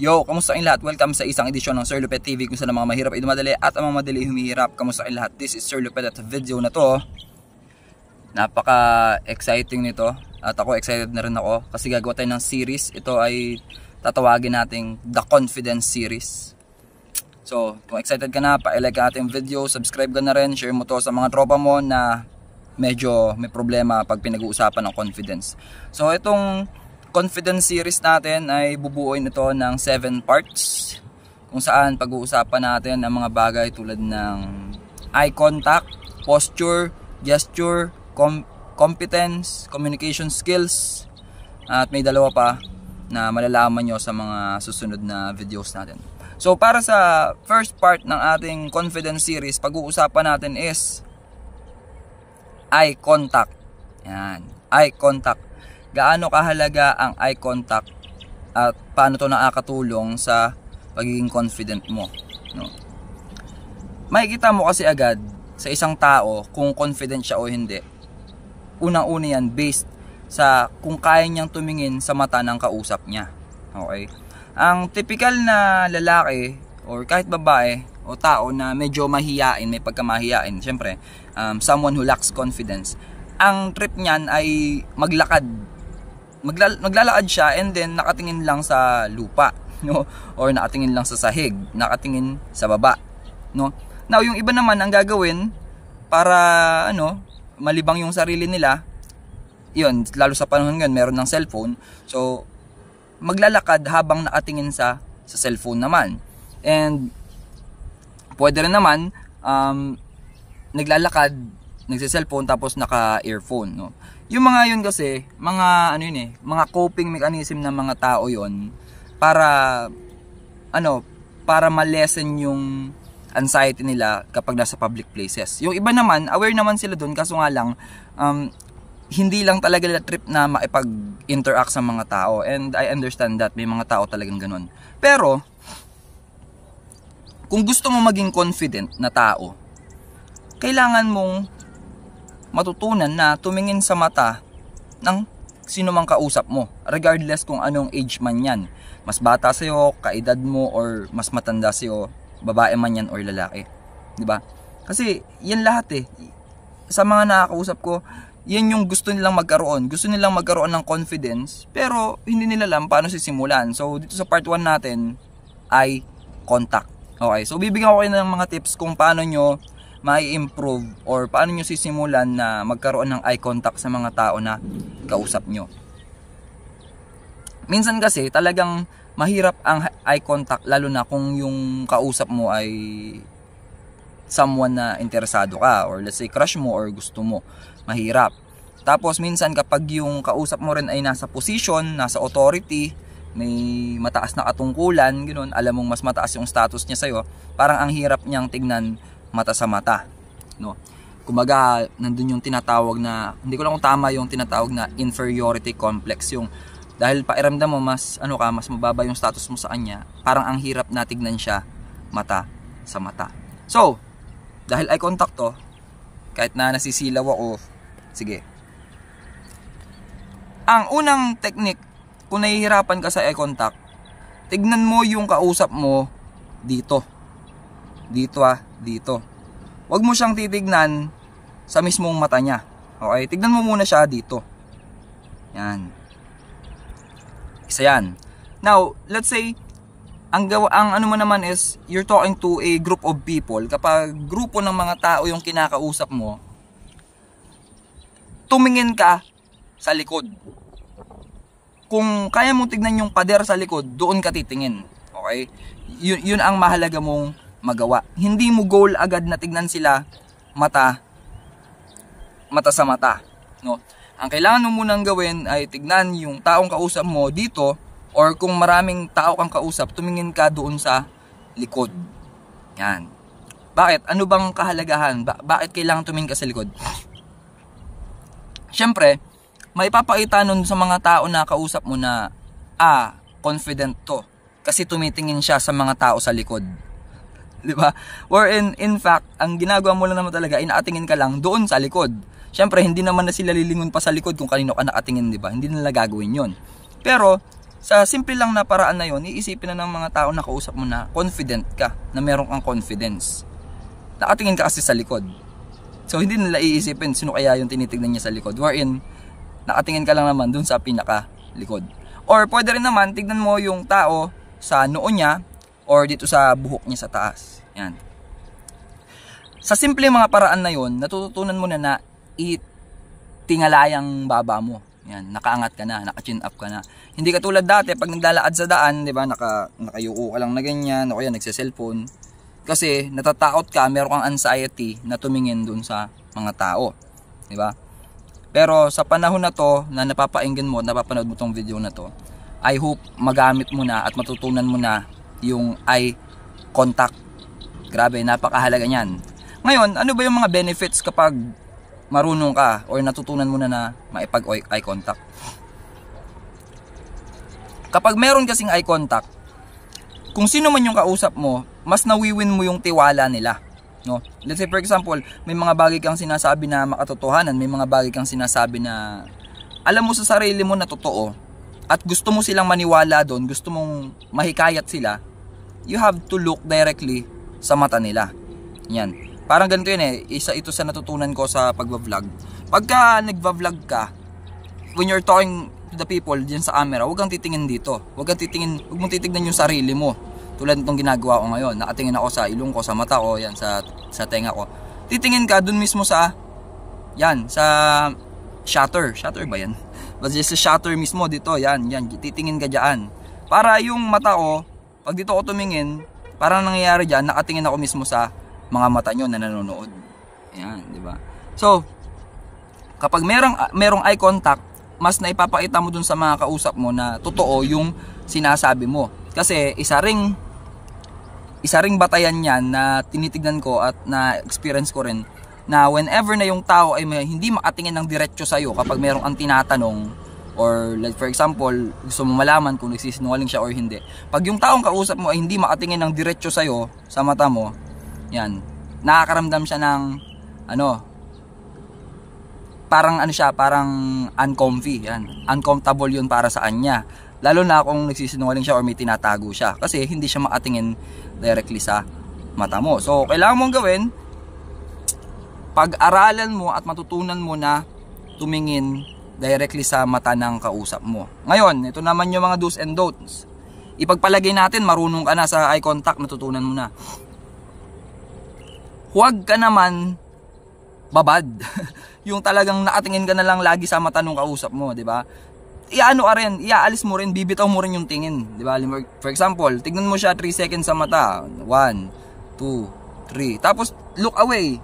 Yo, kamusta kayong lahat? Welcome sa isang edisyon ng Sir Lupet TV kung saan ang mga mahirap ay dumadali at ang mga madali humihirap. Kamusta kayong lahat? This is Sir Lupet at video na to, napaka-exciting nito. At ako excited na rin ako kasi gagawa tayo ng series. Ito ay tatawagin nating The Confidence Series. So, kung excited ka na, pa-like ka ating video, subscribe ka na rin, share mo to sa mga tropa mo na medyo may problema pag pinag-uusapan ng confidence. So, itong confidence series natin ay bubuuin ito ng 7 parts kung saan pag-uusapan natin ang mga bagay tulad ng eye contact, posture, gesture, competence, communication skills, at may dalawa pa na malalaman nyo sa mga susunod na videos natin. So para sa first part ng ating confidence series, pag-uusapan natin is eye contact. Yan, eye contact. Gaano kahalaga ang eye contact at paano to nakakatulong sa pagiging confident mo, no? Makikita mo kasi agad sa isang tao kung confident siya o hindi. Unang-una yan based sa kung kaya niyang tumingin sa mata ng kausap niya. Okay? Ang typical na lalaki or kahit babae o tao na medyo mahiyain, may pagkamahiyain, syempre, someone who lacks confidence, ang trip niyan ay maglakad. Maglalakad siya and then nakatingin lang sa lupa, no? Or nakatingin lang sa sahig, nakatingin sa baba, no? Now, yung iba naman ang gagawin para malibang yung sarili nila, yun, lalo sa panahon ngayon, meron ng cellphone. So, maglalakad habang nakatingin sa cellphone naman. And pwede rin naman naglalakad, nagse-cellphone tapos naka-earphone, no? Yung mga yun kasi, mga coping mechanism ng mga tao yun para para ma-lessen yung anxiety nila kapag nasa public places. Yung iba naman, aware naman sila dun, kaso nga lang hindi lang talaga nila trip na makipag-interact sa mga tao, and I understand that may mga tao talagang ganun. Pero kung gusto mo maging confident na tao, kailangan mong matutunan na tumingin sa mata ng sino mang kausap mo, regardless kung anong age man yan. Mas bata sa'yo, kaedad mo, or mas matanda sa'yo, babae man yan or lalaki. Diba? Kasi yan lahat sa mga nakakausap ko, yan yung gusto nilang magkaroon. Gusto nilang magkaroon ng confidence, pero hindi nila alam paano sisimulan. So dito sa part 1 natin, eye contact. Okay, so bibigyan ko kayo ng mga tips kung paano nyo mai-improve or paano nyo sisimulan na magkaroon ng eye contact sa mga tao na kausap nyo. Minsan kasi talagang mahirap ang eye contact, lalo na kung yung kausap mo ay someone na interesado ka, or let's say crush mo or gusto mo. Mahirap. Tapos minsan kapag yung kausap mo rin ay nasa position, nasa authority, may mataas na katungkulan, ganoon, alam mong mas mataas yung status niya sa'yo, parang ang hirap niyang tignan mata sa mata, no? Kumbaga, nandun yung tinatawag na, hindi ko lang kung tama yung tinatawag na inferiority complex, yung dahil pairamdam mo mas mas mababa yung status mo sa kanya, parang ang hirap na tignan siya mata sa mata. So, dahil eye contact to, kahit na nasisilaw ako, sige. Ang unang technique, kung nahihirapan ka sa eye contact, tignan mo yung kausap mo dito. Dito. Huwag mo siyang titignan sa mismong mata niya. Okay? Tignan mo muna siya dito. Yan. Isa yan. Now, let's say, ang ano mo naman is, you're talking to a group of people. Kapag grupo ng mga tao yung kinakausap mo, tumingin ka sa likod. Kung kaya mong tignan yung pader sa likod, doon ka titingin. Okay? Yun ang mahalaga mong magawa. Hindi mo goal agad na tignan sila mata sa mata, no? Ang kailangan mo munang gawin ay tignan yung taong kausap mo dito, or kung maraming tao kang kausap, tumingin ka doon sa likod. Yan. Bakit? Ano bang kahalagahan? Bakit kailangan tumingin ka sa likod? Siyempre, maipapakita nun sa mga tao na kausap mo na confident to kasi tumitingin siya sa mga tao sa likod. Diba? Or in fact, ang ginagawa mo lang naman talaga, inaatingin ka lang doon sa likod. Siyempre, hindi naman na sila lilingon pa sa likod kung kanino ka nakatingin, diba? Hindi nila gagawin yon. Pero, Sa simple lang na paraan na yon, iisipin na ng mga tao na kausap mo na confident ka, na meron kang confidence. Nakatingin ka kasi sa likod. So hindi nila iisipin sino kaya yung tinitignan niya sa likod. Wherein, nakatingin ka lang naman dun sa pinaka likod. Or pwede rin naman, tignan mo yung tao sa noo niya or dito sa buhok niya sa taas. Yan. Sa simple mga paraan na yon, natututunan mo na itingalayang baba mo. Yan, nakaangat ka na, naka-chin up ka na. Hindi katulad dati pag naglalakad sa daan, 'di ba, nakayuko ka lang na ganyan, o kaya nagse-cellphone. Kasi natatakot ka, meron kang anxiety na tumingin dun sa mga tao, 'di ba? Pero sa panahon na to na napapainggan mo, napapanood mo tong video na to, I hope magamit mo na at matutunan mo na yung eye contact. Grabe, napakahalaga niyan. Ngayon, ano ba yung mga benefits kapag marunong ka or natutunan mo na maipag-eye contact? Kapag meron kasing eye contact, kung sino man yung kausap mo, mas nawiwin mo yung tiwala nila, no? Let's say for example, may mga bagay kang sinasabi na makatotohanan, may mga bagay kang sinasabi na alam mo sa sarili mo na totoo at gusto mo silang maniwala doon, gusto mong mahikayat sila, you have to look directly sa mata nila. Yan. Parang ganito yun eh, isa ito sa natutunan ko sa pagbablog. Pagka nagbablog ka, when you're talking to the people diyan sa camera, huwag kang titingin dito. Huwag mong titignan yung sarili mo. Tulad nitong ginagawa ko ngayon, nakatingin ako sa ilong ko, sa mata ko, yan, sa tenga ko. Titingin ka dun mismo sa, yan, sa shutter. Shutter ba yan? Basta sa shutter mismo dito, yan, titingin ka dyan. Para yung mata ko, pag dito ako tumingin, parang nangyayari dyan, nakatingin ako mismo sa mga mata nyo na nanonood. Yan, di ba? So, kapag merong eye contact, mas naipapakita mo dun sa mga kausap mo na totoo yung sinasabi mo. Kasi isa ring batayan yan na tinitignan ko at na experience ko rin, na whenever na yung tao ay hindi makatingin ng diretso sa'yo kapag merong ang tinatanong, or like for example, gusto mo malaman kung nagsisinungaling siya or hindi. Pag yung taong kausap mo ay hindi makatingin ng diretso sa'yo, sa mata mo, yan, nakakaramdam siya ng parang uncomfy, yan. Uncomfortable yun para sa kanya. Lalo na kung nagsisinungaling siya or may tinatago siya, kasi hindi siya makatingin directly sa mata mo. So, kailangan mong gawin, pag-aralan mo at matutunan mo na tumingin directly sa mata ng kausap mo. Ngayon, ito naman yung mga do's and don'ts. Ipagpalagay natin, marunong ka na sa eye contact, natutunan mo na. Huwag ka naman babad. Yung talagang nakatingin ka na lang lagi sa mata ng kausap mo, di ba? Iaalis mo rin, bibitaw mo rin yung tingin, di ba? For example, tignan mo siya 3 seconds sa mata. 1, 2, 3. Tapos look away.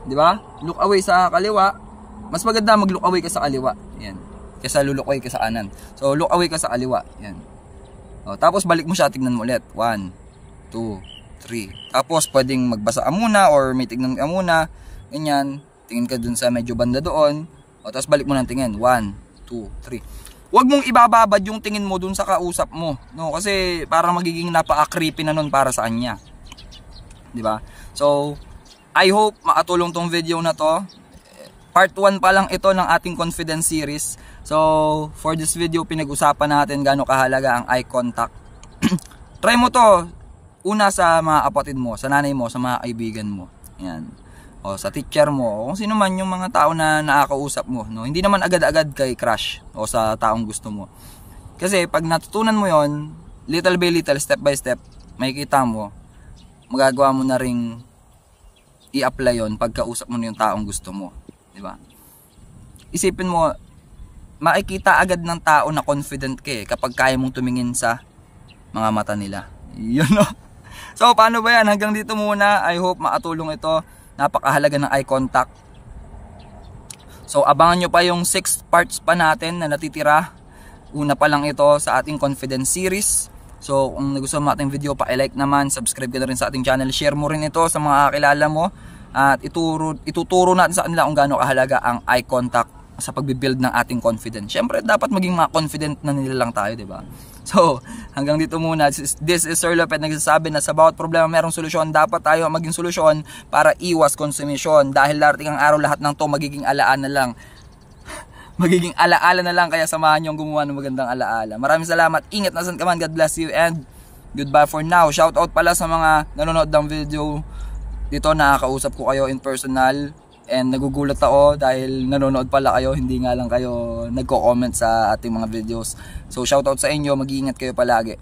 Di ba? Look away sa kaliwa. Mas maganda mag-look away ka sa kaliwa. Yan. Kaysa look away ka sa kanan. So look away ka sa kaliwa. Yan. O, tapos balik mo siya, tignan mo ulit. 1, 2, 3. Tapos pwedeng magbasa ka muna or may tignan ka muna. Ganyan. Tingin ka dun sa medyo banda doon. O, tapos balik mo ng tingin. 1, 2, 3. Huwag mong ibababad yung tingin mo dun sa kausap mo, no? Kasi parang magiging napaka-creepy na nun para sa kanya. 'Di ba? So, I hope makatulong tong video na to. Part 1 pa lang ito ng ating confidence series. So, for this video pinag-usapan natin gaano kahalaga ang eye contact. Try mo to una sa mga kapatid mo, sa nanay mo, sa mga kaibigan mo. Yan. O sa teacher mo, o kung sino man yung mga tao na nakakausap mo, no? Hindi naman agad-agad kay crush o sa taong gusto mo. Kasi pag natutunan mo yon, little by little, step by step, makikita mo, magagawa mo na ring i-apply yon pagkausap mo na yung taong gusto mo, di ba? Isipin mo, makikita agad ng tao na confident ka kapag kaya mong tumingin sa mga mata nila. Yun, no? So, paano ba yan? Hanggang dito muna. I hope makatulong ito. Napakahalaga ng eye contact. So, abangan nyo pa yung 6 parts pa natin na natitira. Una pa lang ito sa ating confidence series. So, kung nagustuhan mo ating video, pa-like naman, subscribe ka na rin sa ating channel, share mo rin ito sa mga kakilala mo, at ituturo natin sa kanila kung gaano kahalaga ang eye contact sa pagbibuild ng ating confidence. Siyempre, dapat maging mga confident na nila lang tayo, di ba? So, hanggang dito muna. This is Sir Lopez nagsasabi na sa bawat problema merong solusyon. Dapat tayo maging solusyon para iwas konsumisyon. Dahil darating ang araw, lahat ng to magiging alaan na lang. magiging alaala na lang, kaya samahan nyo gumawa ng magandang alaala. Maraming salamat, ingat nasan ka man, God bless you, and goodbye for now. Shout out pala sa mga nanonood ng video dito, nakakausap ko kayo in personal, and nagugulat ako dahil nanonood pala kayo, hindi nga lang kayo nagko-comment sa ating mga videos. So shout out sa inyo, mag-iingat kayo palagi.